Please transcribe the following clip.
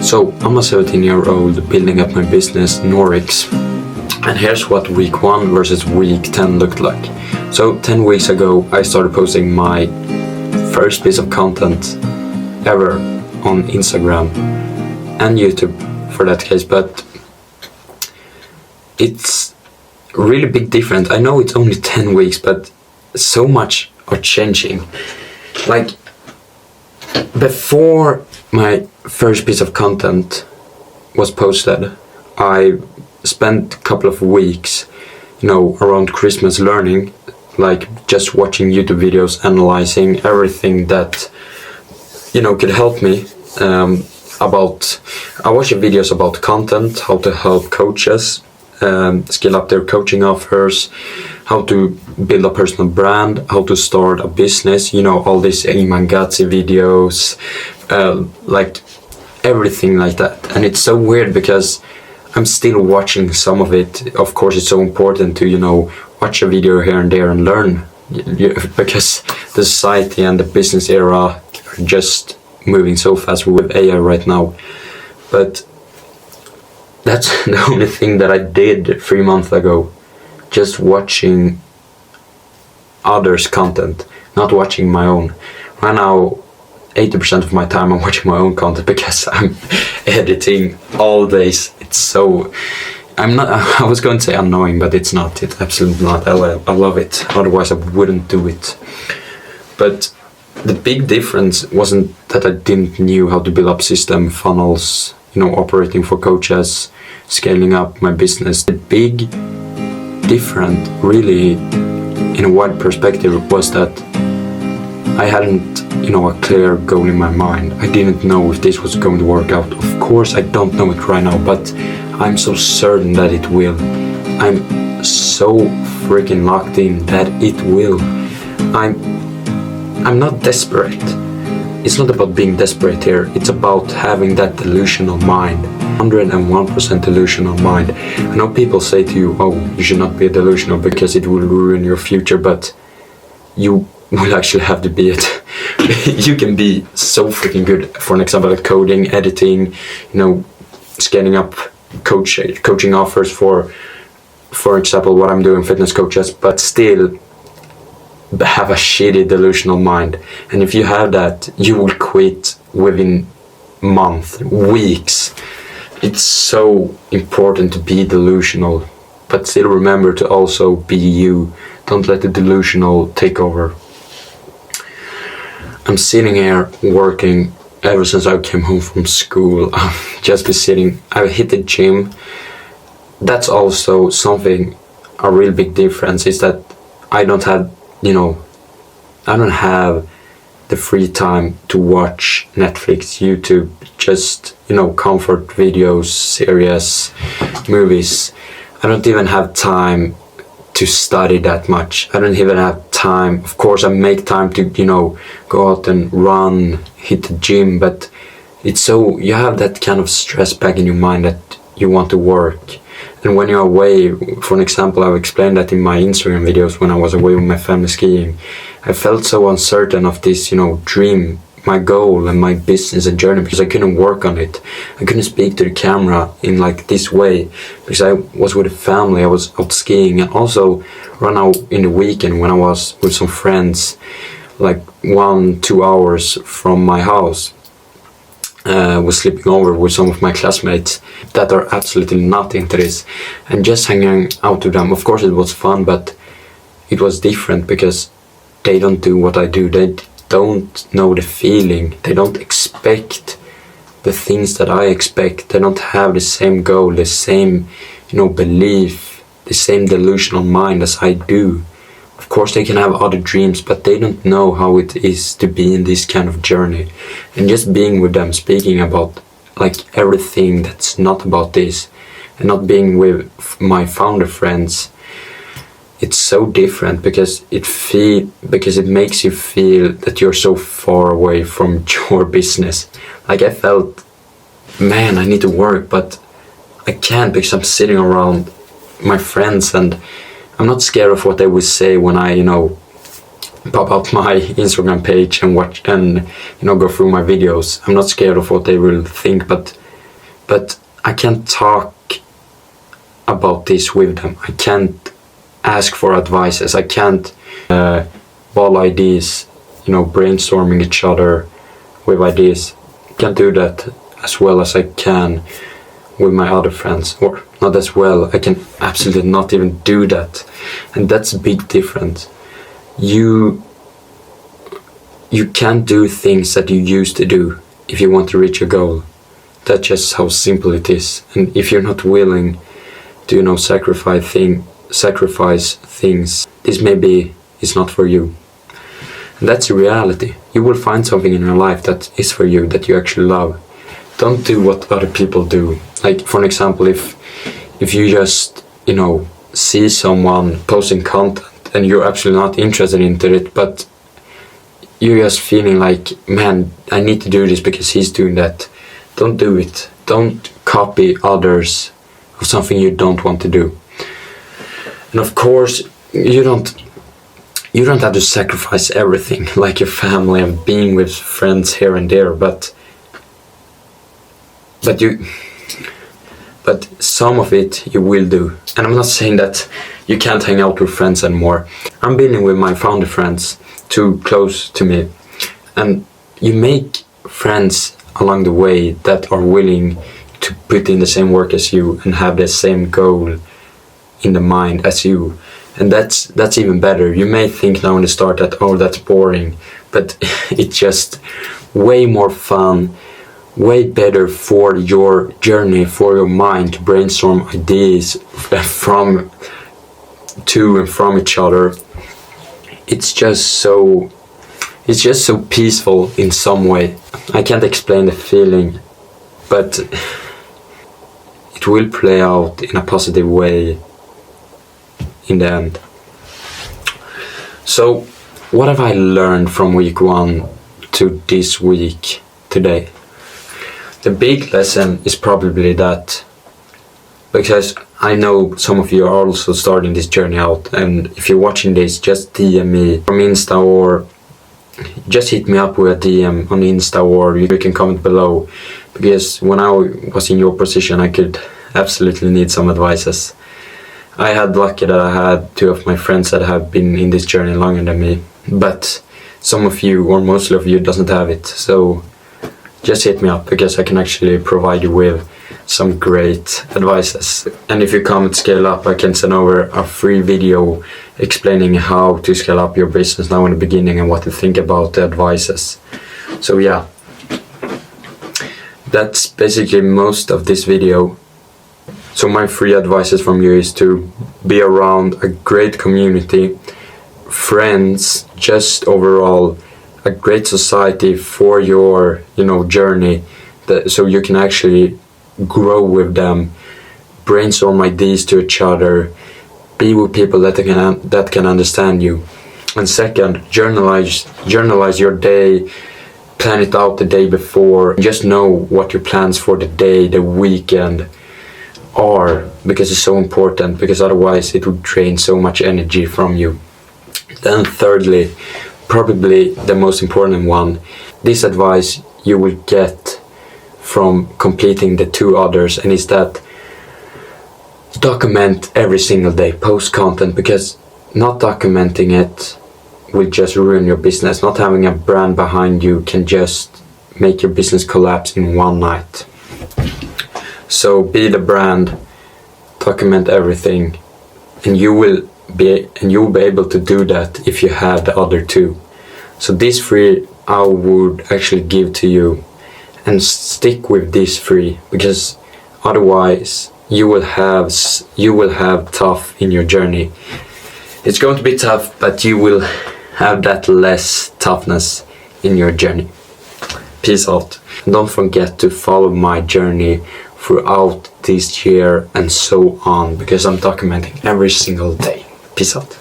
So I'm a 17-year-old building up my business, Norix, and here's what week 1 versus week 10 looked like. So 10 weeks ago I started posting my first piece of content ever on Instagram and YouTube for that case, but it's really big difference. I know it's only 10 weeks, but so much are changing. Like, before my first piece of content was posted, I spent a couple of weeks, around Christmas learning, like just watching YouTube videos, analyzing everything that, could help me I watched videos about content, how to help coaches scale up their coaching offers, how to build a personal brand, how to start a business, all these Imangazzi videos, like everything like that. And it's so weird because I'm still watching some of it. Of course, it's so important to, watch a video here and there and learn, because the society and the business era are just moving so fast with AI right now. But that's the only thing that I did 3 months ago, just watching others' content, not watching my own. Right now, 80% of my time I'm watching my own content because I'm editing all days. It's so... I was going to say annoying, but it's not. It's absolutely not. I love it. Otherwise I wouldn't do it. But the big difference wasn't that I didn't knew how to build up system, funnels, operating for coaches, scaling up my business. The big difference, really, in a wide perspective, was that I hadn't, a clear goal in my mind. I didn't know if this was going to work out. Of course, I don't know it right now, but I'm so certain that it will. I'm so freaking locked in that it will. I'm not desperate. It's not about being desperate here. It's about having that delusional mind. 101% delusional mind. I know people say to you, oh, you should not be delusional because it will ruin your future, but you will actually have to be it. You can be so freaking good, for an example, at coding, editing, scaling up coaching offers for example, what I'm doing, fitness coaches, but still have a shitty delusional mind. And if you have that, you will quit within months, weeks. It's so important to be delusional, but still remember to also be you. Don't let the delusional take over. I'm sitting here working ever since I came home from school. I've just been sitting. I hit the gym. That's also something, a real big difference, is that I don't have the free time to watch Netflix, YouTube, just, comfort videos, series, movies. I don't even have time to study that much. I don't even have time. Of course, I make time to, go out and run, hit the gym, but it's so, you have that kind of stress back in your mind that you want to work. And when you're away, for an example, I've explained that in my Instagram videos when I was away with my family skiing, I felt so uncertain of this, dream, my goal and my business and journey, because I couldn't work on it. I couldn't speak to the camera in like this way because I was with a family, I was out skiing, and also run out in the weekend when I was with some friends, like 1-2 hours from my house. Was sleeping over with some of my classmates that are absolutely not into this, and just hanging out with them. Of course it was fun, but it was different because they don't do what I do. They don't know the feeling. They don't expect the things that I expect. They don't have the same goal, the same, belief, the same delusional mind as I do. Of course they can have other dreams, but they don't know how it is to be in this kind of journey. And just being with them, speaking about like everything that's not about this, and not being with my founder friends, it's so different because it makes you feel that you're so far away from your business. Like I felt, man, I need to work, but I can't because I'm sitting around my friends and I'm not scared of what they will say when I, pop up my Instagram page and watch and, go through my videos. I'm not scared of what they will think, but but I can't talk about this with them. I can't ask for advices. I can't ball ideas, brainstorming each other with ideas. I can't do that as well as I can with my other friends, or not as well. I can absolutely not even do that, and that's a big difference. You can't do things that you used to do if you want to reach a goal. That's just how simple it is. And if you're not willing to sacrifice things, this maybe is not for you. And that's the reality. You will find something in your life that is for you, that you actually love. Don't do what other people do. Like, for an example, if you just see someone posting content and you're actually not interested into it, but you're just feeling like, man, I need to do this because he's doing that. Don't do it. Don't copy others of something you don't want to do. And of course, you don't have to sacrifice everything, like your family and being with friends here and there, but some of it you will do. And I'm not saying that you can't hang out with friends anymore. I'm being with my founder friends, too close to me, and you make friends along the way that are willing to put in the same work as you and have the same goal in the mind as you. And that's even better. You may think now in the start that, oh, that's boring, but it's just way more fun, way better for your journey, for your mind to brainstorm ideas from each other. It's just so peaceful in some way. I can't explain the feeling, but it will play out in a positive way in the end. So, what have I learned from week 1 to this week today? The big lesson is probably that, because I know some of you are also starting this journey out, and if you're watching this, just DM me from Insta, or just hit me up with a DM on Insta, or you can comment below, because when I was in your position, I could absolutely need some advices. I had lucky that I had 2 of my friends that have been in this journey longer than me, but some of you, or most of you, doesn't have it. So just hit me up, because I can actually provide you with some great advices. And if you comment scale up, I can send over a free video explaining how to scale up your business now in the beginning and what to think about the advices. So yeah, that's basically most of this video. So my free advices from you is to be around a great community, friends, just overall a great society for your journey, so you can actually grow with them, brainstorm ideas to each other, be with people that can understand you. And second, journalize your day, plan it out the day before, just know what your plans for the day, the weekend are, because it's so important, because otherwise it would drain so much energy from you. Then thirdly, probably the most important one, this advice you will get from completing the 2 others, and is that document every single day, post content, because not documenting it will just ruin your business. Not having a brand behind you can just make your business collapse in one night. So be the brand, document everything, and you will be able to do that if you have the other 2. So these 3 I would actually give to you, and stick with these 3, because otherwise you will have tough in your journey. It's going to be tough, but you will have that less toughness in your journey. Peace out. And don't forget to follow my journey throughout this year and so on, because I'm documenting every single day. Peace out.